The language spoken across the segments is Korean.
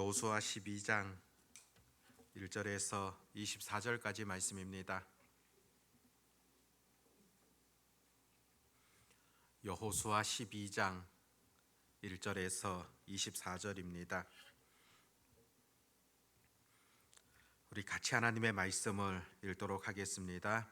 여호수아 12장 1절에서 24절까지 말씀입니다. 여호수아 12장 1절에서 24절입니다. 우리 같이 하나님의 말씀을 읽도록 하겠습니다.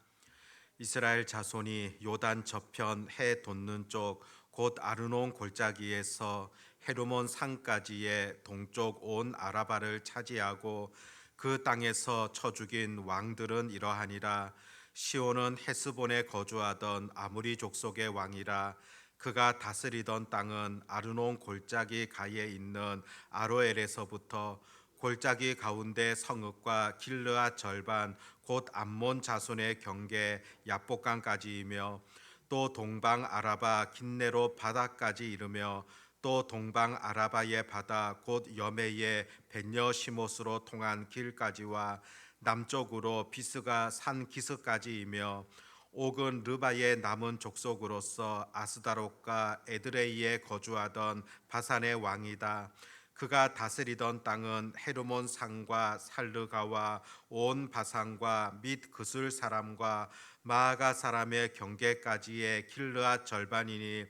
이스라엘 자손이 요단 저편 해 돋는 쪽 곧 아르논 골짜기에서 헤르몬 산까지의 동쪽 온 아라바를 차지하고 그 땅에서 쳐 죽인 왕들은 이러하니라. 시온은 헤스본에 거주하던 아무리 족속의 왕이라. 그가 다스리던 땅은 아르논 골짜기 가에 있는 아로엘에서부터 골짜기 가운데 성읍과 길르앗 절반 곧 암몬 자손의 경계 야복강까지이며 또 동방 아라바 긴네로 바다까지 이르며 또 동방 아라바의 바다 곧 여메의 벳여시못으로 통한 길까지와 남쪽으로 비스가 산 기스까지이며 옥은 르바의 남은 족속으로서 아스다롯과 에드레이에 거주하던 바산의 왕이다. 그가 다스리던 땅은 헤르몬 산과 살르가와 온 바산과 및 그술 사람과 마아가 사람의 경계까지의 길르앗 절반이니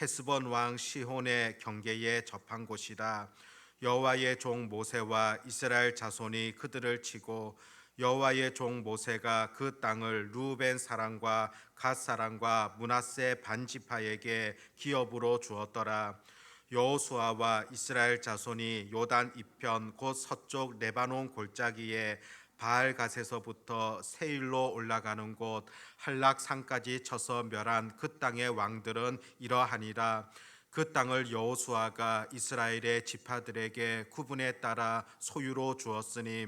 헤스본 왕 시혼의 경계에 접한 곳이라. 여호와의 종 모세와 이스라엘 자손이 그들을 치고 여호와의 종 모세가 그 땅을 루벤 사람과 갓 사람과 므낫세 반지파에게 기업으로 주었더라. 여호수아와 이스라엘 자손이 요단 이편 곧 서쪽 레바논 골짜기에 바알갓에서부터 세일로 올라가는 곳 한락산까지 쳐서 멸한 그 땅의 왕들은 이러하니라. 그 땅을 여호수아가 이스라엘의 지파들에게 구분에 따라 소유로 주었으니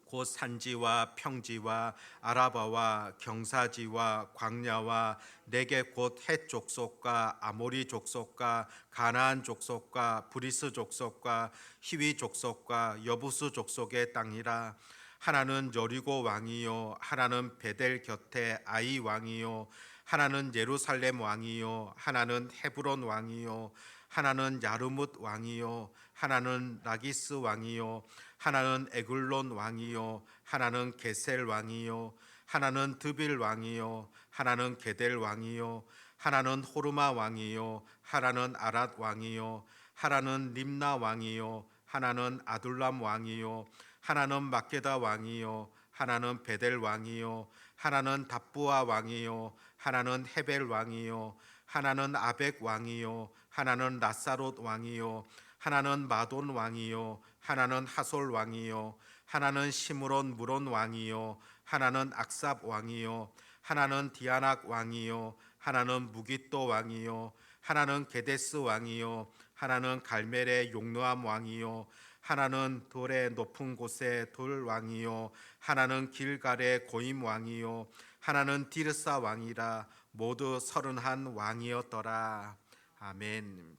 곧 산지와 평지와 아라바와 경사지와 광야와 네겝 곧 헷 족속과 아모리 족속과 가나안 족속과 브리스 족속과 히위 족속과 여부스 족속의 땅이라. 하나는 여리고 왕이요 하나는 베델 곁에 아이 왕이요 하나는 예루살렘 왕이요 하나는 헤브론 왕이요 하나는 야르뭇 왕이요 하나는 라기스 왕이요 하나는 에글론 왕이요 하나는 게셀 왕이요 하나는 드빌 왕이요 하나는 게델 왕이요 하나는 호르마 왕이요 하나는 아랏 왕이요 하나는 림나 왕이요 하나는 아둘람 왕이요 하나는 막게다 왕이요 하나는 베델 왕이요 하나는 답부아 왕이요 하나는 헤벨 왕이요 하나는 아벡 왕이요 하나는 라사롯 왕이요 하나는 마돈 왕이요 하나는 하솔 왕이요 하나는 시므론 무론 왕이요 하나는 악삽 왕이요 하나는 디아낙 왕이요 하나는 무깃도 왕이요 하나는 게데스 왕이요 하나는 갈멜의 용르암 왕이요 하나는 돌의 높은 곳의 돌 왕이요 하나는 길갈의 고임 왕이요 하나는 디르사 왕이라. 모두 31 왕이었더라. 아멘.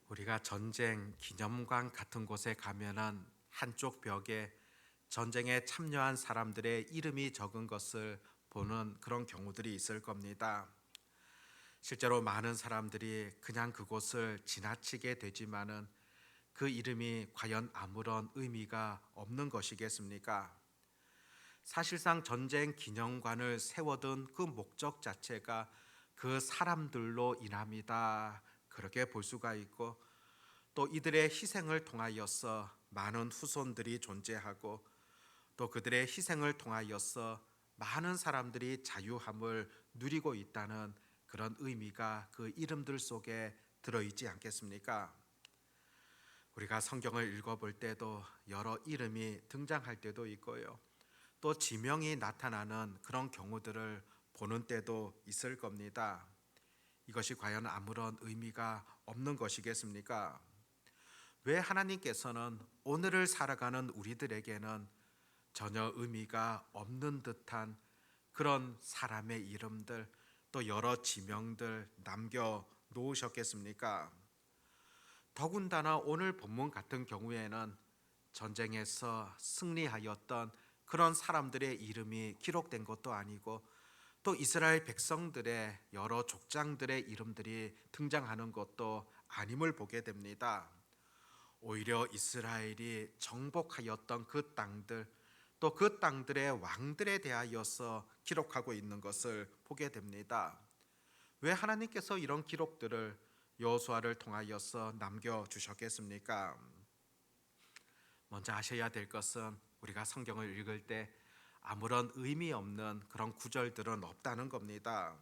우리가 전쟁 기념관 같은 곳에 가면은 한쪽 벽에 전쟁에 참여한 사람들의 이름이 적은 것을 보는 그런 경우들이 있을 겁니다. 실제로 많은 사람들이 그냥 그곳을 지나치게 되지만은 그 이름이 과연 아무런 의미가 없는 것이겠습니까? 사실상 전쟁 기념관을 세워둔 그 목적 자체가 그 사람들로 인합니다. 그렇게 볼 수가 있고 또 이들의 희생을 통하여서 많은 후손들이 존재하고 또 그들의 희생을 통하여서 많은 사람들이 자유함을 누리고 있다는 그런 의미가 그 이름들 속에 들어있지 않겠습니까? 우리가 성경을 읽어볼 때도 여러 이름이 등장할 때도 있고요. 또 지명이 나타나는 그런 경우들을 보는 때도 있을 겁니다. 이것이 과연 아무런 의미가 없는 것이겠습니까? 왜 하나님께서는 오늘을 살아가는 우리들에게는 전혀 의미가 없는 듯한 그런 사람의 이름들 또 여러 지명들 남겨 놓으셨겠습니까? 더군다나 오늘 본문 같은 경우에는 전쟁에서 승리하였던 그런 사람들의 이름이 기록된 것도 아니고 또 이스라엘 백성들의 여러 족장들의 이름들이 등장하는 것도 아님을 보게 됩니다. 오히려 이스라엘이 정복하였던 그 땅들, 또 그 땅들의 왕들에 대하여서 기록하고 있는 것을 보게 됩니다. 왜 하나님께서 이런 기록들을 여호수아를 통하여서 남겨주셨겠습니까? 먼저 아셔야 될 것은 우리가 성경을 읽을 때 아무런 의미 없는 그런 구절들은 없다는 겁니다.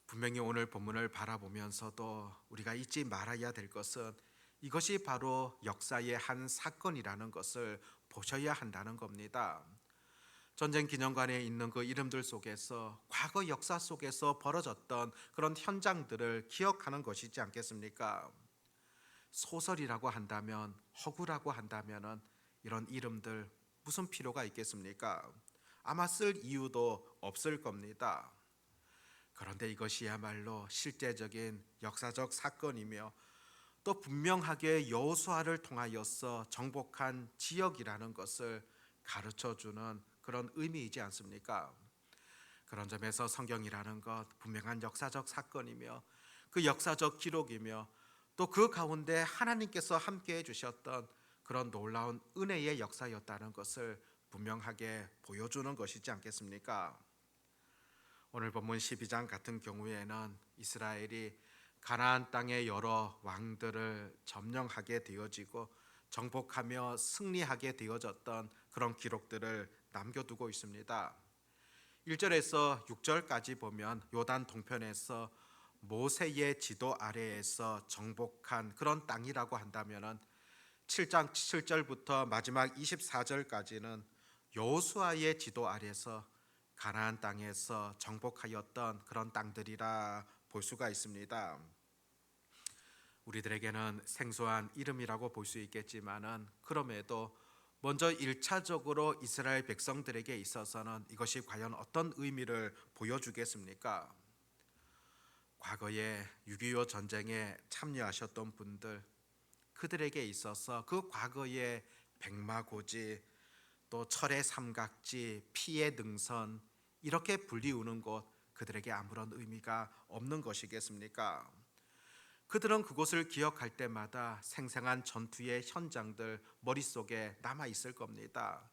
분명히 오늘 본문을 바라보면서도 우리가 잊지 말아야 될 것은 이것이 바로 역사의 한 사건이라는 것을 보셔야 한다는 겁니다. 전쟁 기념관에 있는 그 이름들 속에서 과거 역사 속에서 벌어졌던 그런 현장들을 기억하는 것이지 않겠습니까? 소설이라고 한다면, 허구라고 한다면은 이런 이름들 무슨 필요가 있겠습니까? 아마 쓸 이유도 없을 겁니다. 그런데 이것이야말로 실제적인 역사적 사건이며 또 분명하게 여호수아를 통하여서 정복한 지역이라는 것을 가르쳐 주는 그런 의미이지 않습니까? 그런 점에서 성경이라는 것 분명한 역사적 사건이며 그 역사적 기록이며 또 그 가운데 하나님께서 함께 해 주셨던 그런 놀라운 은혜의 역사였다는 것을 분명하게 보여주는 것이지 않겠습니까? 오늘 본문 12장 같은 경우에는 이스라엘이 가나안 땅의 여러 왕들을 점령하게 되어지고 정복하며 승리하게 되어졌던 그런 기록들을 남겨두고 있습니다. 1절에서 6절까지 보면 요단 동편에서 모세의 지도 아래에서 정복한 그런 땅이라고 한다면은 7장 7절부터 마지막 24절까지는 여호수아의 지도 아래에서 가나안 땅에서 정복하였던 그런 땅들이라 볼 수가 있습니다. 우리들에게는 생소한 이름이라고 볼 수 있겠지만은 그럼에도 먼저 1차적으로 이스라엘 백성들에게 있어서는 이것이 과연 어떤 의미를 보여주겠습니까? 과거에 6.25 전쟁에 참여하셨던 분들, 그들에게 있어서 그 과거의 백마고지, 또 철의 삼각지, 피의 등선 이렇게 불리우는 곳, 그들에게 아무런 의미가 없는 것이겠습니까? 그들은 그곳을 기억할 때마다 생생한 전투의 현장들 머릿속에 남아 있을 겁니다.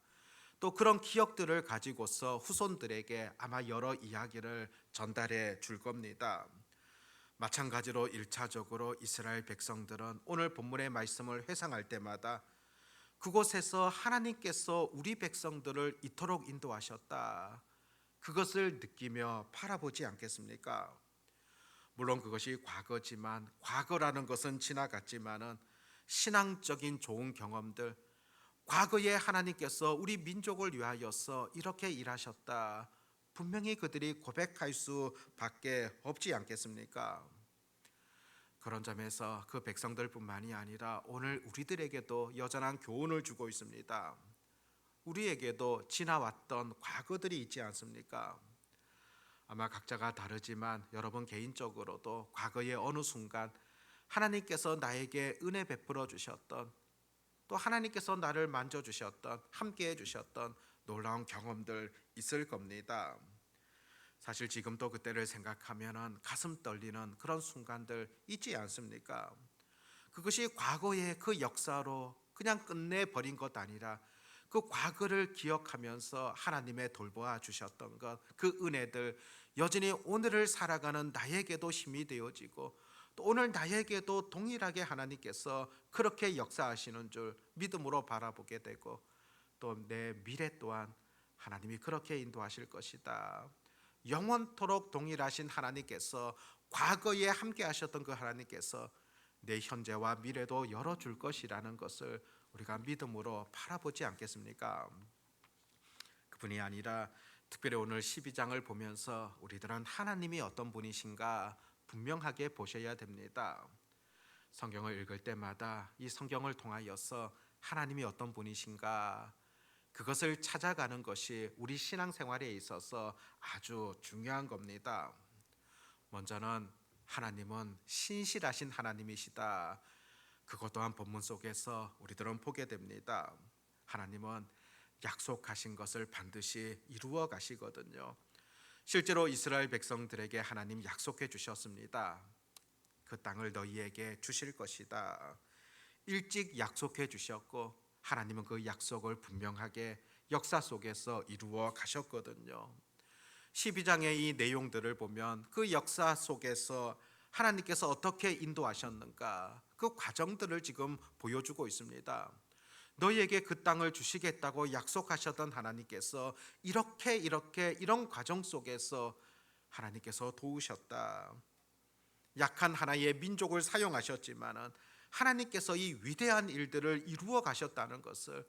또 그런 기억들을 가지고서 후손들에게 아마 여러 이야기를 전달해 줄 겁니다. 마찬가지로 1차적으로 이스라엘 백성들은 오늘 본문의 말씀을 회상할 때마다 그곳에서 하나님께서 우리 백성들을 이토록 인도하셨다, 그것을 느끼며 바라보지 않겠습니까? 물론 그것이 과거지만 과거라는 것은 지나갔지만은 신앙적인 좋은 경험들, 과거에 하나님께서 우리 민족을 위하여서 이렇게 일하셨다, 분명히 그들이 고백할 수밖에 없지 않겠습니까? 그런 점에서 그 백성들뿐만이 아니라 오늘 우리들에게도 여전한 교훈을 주고 있습니다. 우리에게도 지나왔던 과거들이 있지 않습니까? 아마 각자가 다르지만 여러분 개인적으로도 과거의 어느 순간 하나님께서 나에게 은혜 베풀어 주셨던, 또 하나님께서 나를 만져 주셨던, 함께 해 주셨던 놀라운 경험들 있을 겁니다. 사실 지금도 그때를 생각하면 가슴 떨리는 그런 순간들 있지 않습니까? 그것이 과거의 그 역사로 그냥 끝내버린 것 아니라 그 과거를 기억하면서 하나님의 돌보아 주셨던 것, 그 은혜들 여전히 오늘을 살아가는 나에게도 힘이 되어지고 또 오늘 나에게도 동일하게 하나님께서 그렇게 역사하시는 줄 믿음으로 바라보게 되고 또 내 미래 또한 하나님이 그렇게 인도하실 것이다, 영원토록 동일하신 하나님께서 과거에 함께 하셨던 그 하나님께서 내 현재와 미래도 열어줄 것이라는 것을 우리가 믿음으로 바라보지 않겠습니까? 그뿐이 아니라 특별히 오늘 12장을 보면서 우리들은 하나님이 어떤 분이신가 분명하게 보셔야 됩니다. 성경을 읽을 때마다 이 성경을 통하여서 하나님이 어떤 분이신가 그것을 찾아가는 것이 우리 신앙생활에 있어서 아주 중요한 겁니다. 먼저는 하나님은 신실하신 하나님이시다, 그것 또한 본문 속에서 우리들은 보게 됩니다. 하나님은 약속하신 것을 반드시 이루어 가시거든요. 실제로 이스라엘 백성들에게 하나님 약속해 주셨습니다. 그 땅을 너희에게 주실 것이다. 일찍 약속해 주셨고 하나님은 그 약속을 분명하게 역사 속에서 이루어 가셨거든요. 12장의 이 내용들을 보면 그 역사 속에서 하나님께서 어떻게 인도하셨는가 그 과정들을 지금 보여주고 있습니다. 너희에게 그 땅을 주시겠다고 약속하셨던 하나님께서 이렇게 이런 과정 속에서 하나님께서 도우셨다. 약한 하나의 민족을 사용하셨지만은 하나님께서 이 위대한 일들을 이루어 가셨다는 것을,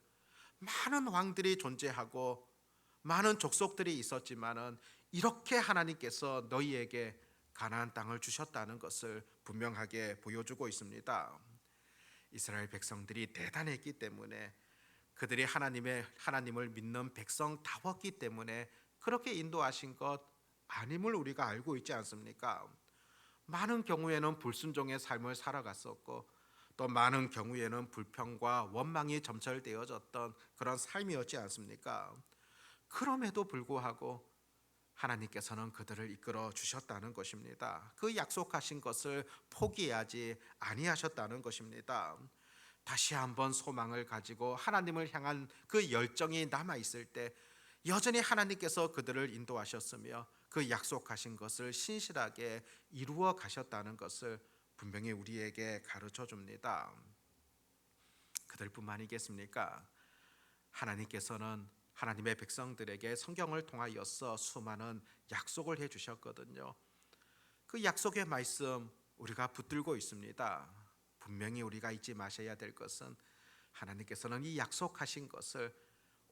많은 왕들이 존재하고 많은 족속들이 있었지만은 이렇게 하나님께서 너희에게 가나안 땅을 주셨다는 것을 분명하게 보여주고 있습니다. 이스라엘 백성들이 대단했기 때문에, 그들이 하나님을 믿는 백성다웠기 때문에 그렇게 인도하신 것 아님을 우리가 알고 있지 않습니까? 많은 경우에는 불순종의 삶을 살아갔었고 또 많은 경우에는 불평과 원망이 점철되어졌던 그런 삶이었지 않습니까? 그럼에도 불구하고 하나님께서는 그들을 이끌어 주셨다는 것입니다. 그 약속하신 것을 포기하지 아니하셨다는 것입니다. 다시 한번 소망을 가지고 하나님을 향한 그 열정이 남아 있을 때 여전히 하나님께서 그들을 인도하셨으며 그 약속하신 것을 신실하게 이루어 가셨다는 것을 분명히 우리에게 가르쳐 줍니다. 그들뿐만 아니겠습니까? 하나님께서는 하나님의 백성들에게 성경을 통하여서 수많은 약속을 해 주셨거든요. 그 약속의 말씀 우리가 붙들고 있습니다. 분명히 우리가 잊지 마셔야 될 것은 하나님께서는 이 약속하신 것을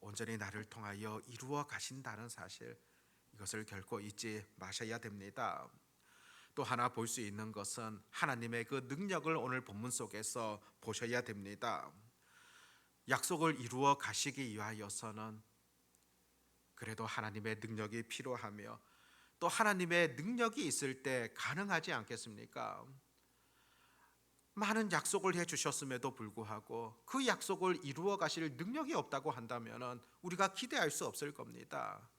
온전히 나를 통하여 이루어 가신다는 사실, 이것을 결코 잊지 마셔야 됩니다. 또 하나 볼 수 있는 것은 하나님의 그 능력을 오늘 본문 속에서 보셔야 됩니다. 약속을 이루어 가시기 위하여서는 그래도 하나님의 능력이 필요하며 또 하나님의 능력이 있을 때 가능하지 않겠습니까? 많은 약속을 해 주셨음에도 불구하고 그 약속을 이루어 가실 능력이 없다고 한다면 우리가 기대할 수 없을 겁니다.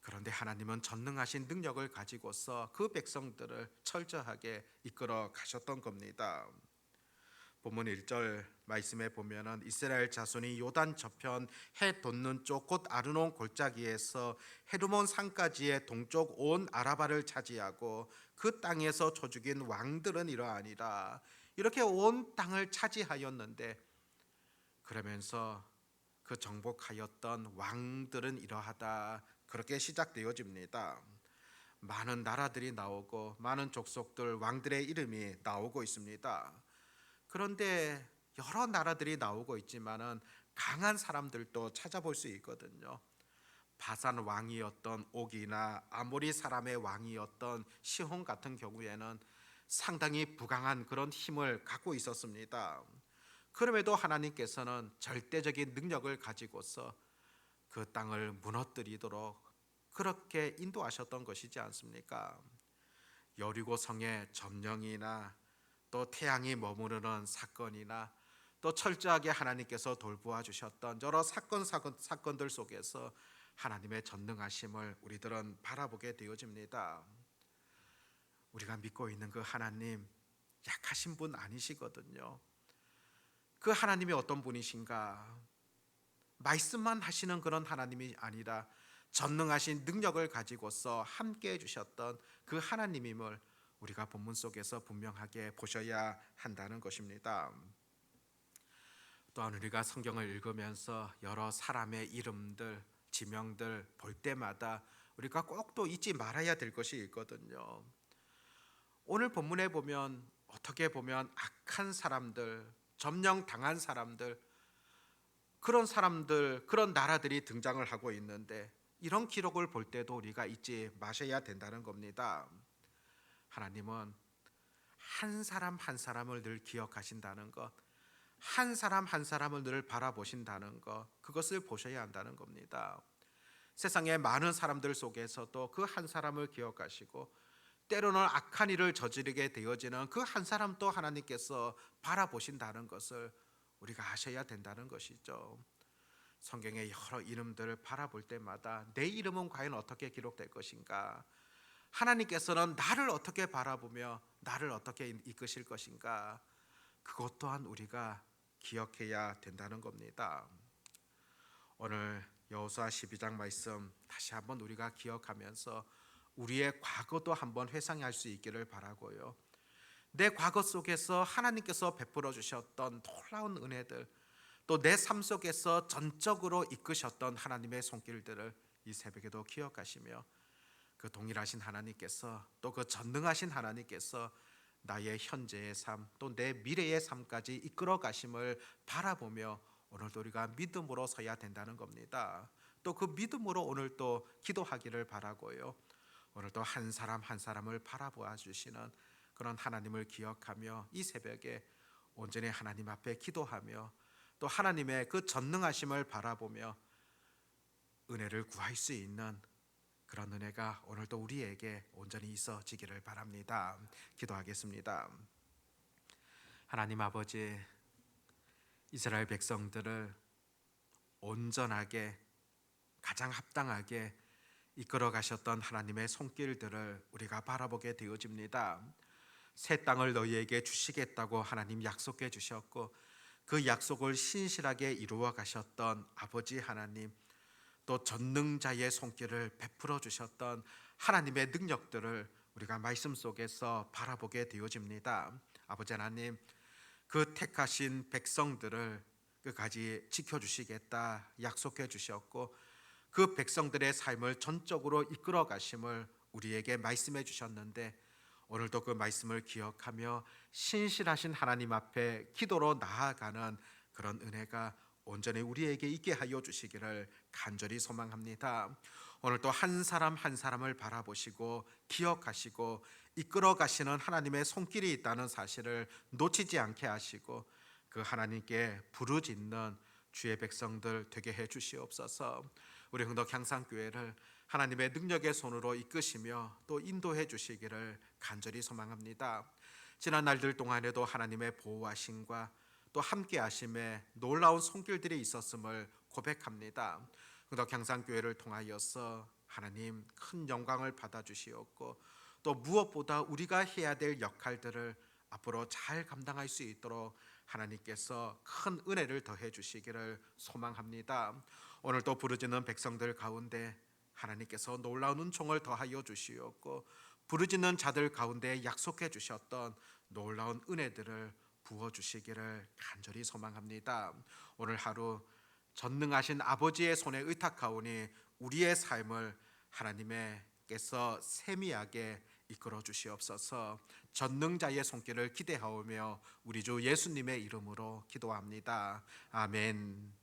그런데 하나님은 전능하신 능력을 가지고서 그 백성들을 철저하게 이끌어 가셨던 겁니다. 본문 1절 말씀에 보면은 이스라엘 자손이 요단 저편 해 돋는 쪽 곧 아르논 골짜기에서 헤르몬 산까지의 동쪽 온 아라바를 차지하고 그 땅에서 쳐 죽인 왕들은 이러하니라. 이렇게 온 땅을 차지하였는데, 그러면서 그 정복하였던 왕들은 이러하다, 그렇게 시작되어집니다. 많은 나라들이 나오고 많은 족속들 왕들의 이름이 나오고 있습니다. 그런데 여러 나라들이 나오고 있지만은 강한 사람들도 찾아볼 수 있거든요. 바산 왕이었던 옥이나 아모리 사람의 왕이었던 시혼 같은 경우에는 상당히 부강한 그런 힘을 갖고 있었습니다. 그럼에도 하나님께서는 절대적인 능력을 가지고서 그 땅을 무너뜨리도록 그렇게 인도하셨던 것이지 않습니까? 여리고 성의 점령이나 또 태양이 머무르는 사건이나 또 철저하게 하나님께서 돌보아 주셨던 여러 사건들 속에서 하나님의 전능하심을 우리들은 바라보게 되어집니다. 우리가 믿고 있는 그 하나님 약하신 분 아니시거든요. 그 하나님이 어떤 분이신가? 말씀만 하시는 그런 하나님이 아니라 전능하신 능력을 가지고서 함께 해주셨던 그 하나님임을 우리가 본문 속에서 분명하게 보셔야 한다는 것입니다. 또한 우리가 성경을 읽으면서 여러 사람의 이름들, 지명들 볼 때마다 우리가 꼭 또 잊지 말아야 될 것이 있거든요. 오늘 본문에 보면 어떻게 보면 악한 사람들, 점령당한 사람들, 그런 사람들, 그런 나라들이 등장을 하고 있는데, 이런 기록을 볼 때도 우리가 잊지 마셔야 된다는 겁니다. 하나님은 한 사람 한 사람을 늘 기억하신다는 것, 한 사람 한 사람을 늘 바라보신다는 것, 그것을 보셔야 한다는 겁니다. 세상의 많은 사람들 속에서도 그 한 사람을 기억하시고 때로는 악한 일을 저지르게 되어지는 그 한 사람도 하나님께서 바라보신다는 것을 우리가 아셔야 된다는 것이죠. 성경의 여러 이름들을 바라볼 때마다 내 이름은 과연 어떻게 기록될 것인가? 하나님께서는 나를 어떻게 바라보며 나를 어떻게 이끄실 것인가? 그것 또한 우리가 기억해야 된다는 겁니다. 오늘 여호수아 12장 말씀 다시 한번 우리가 기억하면서 우리의 과거도 한번 회상할 수 있기를 바라고요. 내 과거 속에서 하나님께서 베풀어 주셨던 놀라운 은혜들, 또 내 삶 속에서 전적으로 이끄셨던 하나님의 손길들을 이 새벽에도 기억하시며, 그 동일하신 하나님께서, 또 그 전능하신 하나님께서 나의 현재의 삶, 또 내 미래의 삶까지 이끌어 가심을 바라보며 오늘도 우리가 믿음으로 서야 된다는 겁니다. 또 그 믿음으로 오늘 또 기도하기를 바라고요. 오늘도 한 사람 한 사람을 바라보아 주시는 그런 하나님을 기억하며 이 새벽에 온전히 하나님 앞에 기도하며, 또 하나님의 그 전능하심을 바라보며 은혜를 구할 수 있는 그런 은혜가 오늘도 우리에게 온전히 있어지기를 바랍니다. 기도하겠습니다. 하나님 아버지, 이스라엘 백성들을 온전하게, 가장 합당하게 이끌어 가셨던 하나님의 손길들을 우리가 바라보게 되어집니다. 새 땅을 너희에게 주시겠다고 하나님 약속해 주셨고, 그 약속을 신실하게 이루어 가셨던 아버지 하나님, 또 전능자의 손길을 베풀어 주셨던 하나님의 능력들을 우리가 말씀 속에서 바라보게 되어집니다. 아버지 하나님, 그 택하신 백성들을 끝까지 지켜주시겠다 약속해 주셨고, 그 백성들의 삶을 전적으로 이끌어 가심을 우리에게 말씀해 주셨는데, 오늘도 그 말씀을 기억하며 신실하신 하나님 앞에 기도로 나아가는 그런 은혜가 온전히 우리에게 있게 하여 주시기를 간절히 소망합니다. 오늘도 한 사람 한 사람을 바라보시고 기억하시고 이끌어 가시는 하나님의 손길이 있다는 사실을 놓치지 않게 하시고, 그 하나님께 부르짖는 주의 백성들 되게 해 주시옵소서. 우리 흥덕 향상교회를 하나님의 능력의 손으로 이끄시며 또 인도해 주시기를 간절히 소망합니다. 지난 날들 동안에도 하나님의 보호하심과 또 함께 하심에 놀라운 손길들이 있었음을 고백합니다. 흥덕 향상교회를 통하여서 하나님 큰 영광을 받아 주시었고, 또 무엇보다 우리가 해야 될 역할들을 앞으로 잘 감당할 수 있도록 하나님께서 큰 은혜를 더해 주시기를 소망합니다. 오늘도 부르짖는 백성들 가운데 하나님께서 놀라운 은총을 더하여 주시었고, 부르짖는 자들 가운데 약속해 주셨던 놀라운 은혜들을 부어 주시기를 간절히 소망합니다. 오늘 하루 전능하신 아버지의 손에 의탁하오니 우리의 삶을 하나님께서 세미하게 이끌어 주시옵소서. 전능자의 손길을 기대하오며 우리 주 예수님의 이름으로 기도합니다. 아멘.